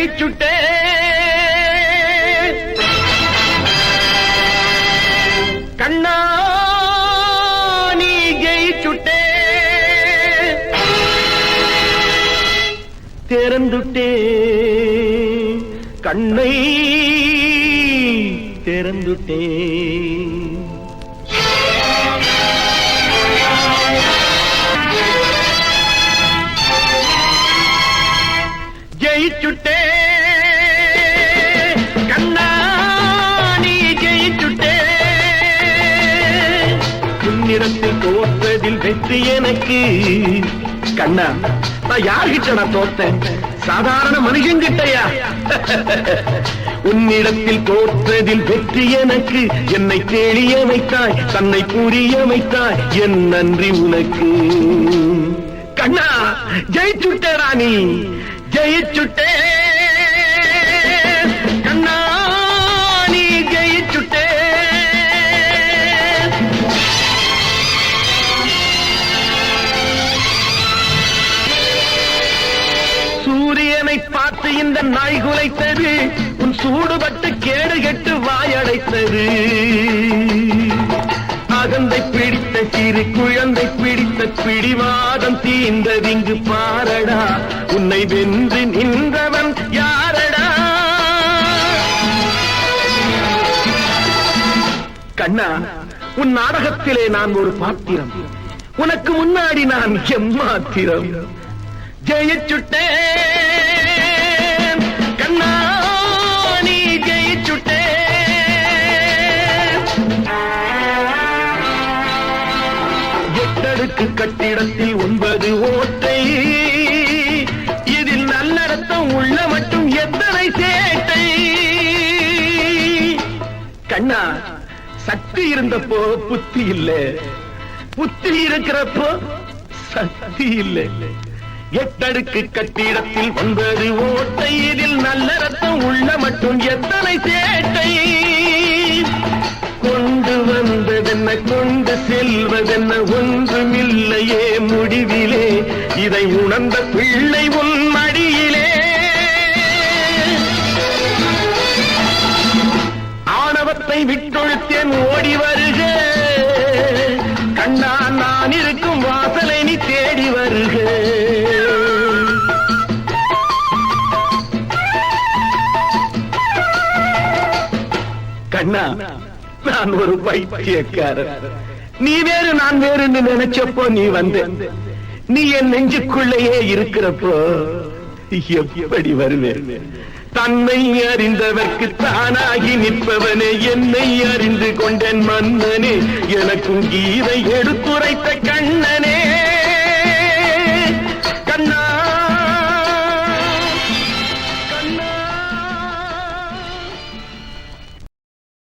ஜெயிச்சுட்டே கண்ணா நீ ஜெயிச்சுட்டே திறந்துட்டே கண்ணை திறந்துட்டே ஜெயிச்சுட்டே கண்ணா நீ ஜெயிச்சுட்டே உன்னிடத்தில் தோற்றதில் வெற்றி எனக்கு கண்ணா நான் யார்கிட்ட நான் தோத்தேன் சாதாரண மனுஷங்கிட்டயா உன்னிடத்தில் தோற்றதில் வெற்றி எனக்கு என்னை தெளிய வைத்தாய் தன்னை புரிய வைத்தாய் என் நன்றி உனக்கு கண்ணா ஜெயிச்சுட்டே ராணி ஜெயிச்சுட்டே கண்ணா நீ ஜெயிச்சுட்டே சூரியனை பார்த்து இந்த நாய் குலைத்தது உன் சூடுபட்டு கேடு கெட்டு வாயடைத்தது அகந்தை பிடித்த சிறு குழந்தை பிடித்த பிடிவாதம் தீர்ந்ததிங்கு பாரடா உன்னை வென்று நின்றவன் யாரடா கண்ணா உன் நாடகத்திலே நான் ஒரு பாத்திரம் உனக்கு முன்னாடி நான் எம்மாத்திரம் ஜெயிச்சுட்டே கண்ணா நீ ஜெயிச்சுட்டே எட்டடுக்கு கட்டிடத்தில் 9 ஓட்டை இதில் நல்லடத்தம் உள்ள மட்டும் எத்தனை சேட்டை கண்ணா சக்தி இருந்தப்போ புத்தி இல்ல புத்தி இருக்கிறப்போ சக்தி இல்லை எட்டடுக்கு கட்டிடத்தில் 9 ஓட்டை இதில் நல்ல ரத்தம் உள்ள மட்டும் எத்தனை சேட்டை கொண்டு வந்ததென்ன கொண்டு செல்வதென்ன ஒன்றுமில்லையே முடிவிலே இதை உணர்ந்த பிள்ளை உன் மடியிலே ஆணவத்தை விட்டொழுத்தேன் ஓடி வருக கண்ணா நான் இருக்கும் வாசலை நீ தேடி வருக கண்ணா நான் ஒரு பைத்தியக்காரன் நீ வேறு நான் வேறுன்னு நினைச்சப்போ நீ வந்த நீ என் நெஞ்சுக்குள்ளேயே இருக்கிறப்போ எப்படி வருவேன் தன்னை அறிந்தவர்க்கு தானாகி நிற்பவனே என்னை அறிந்து கொண்டேன் மன்னனே எனக்கும் கீதை எடுத்துரைத்த கண்ண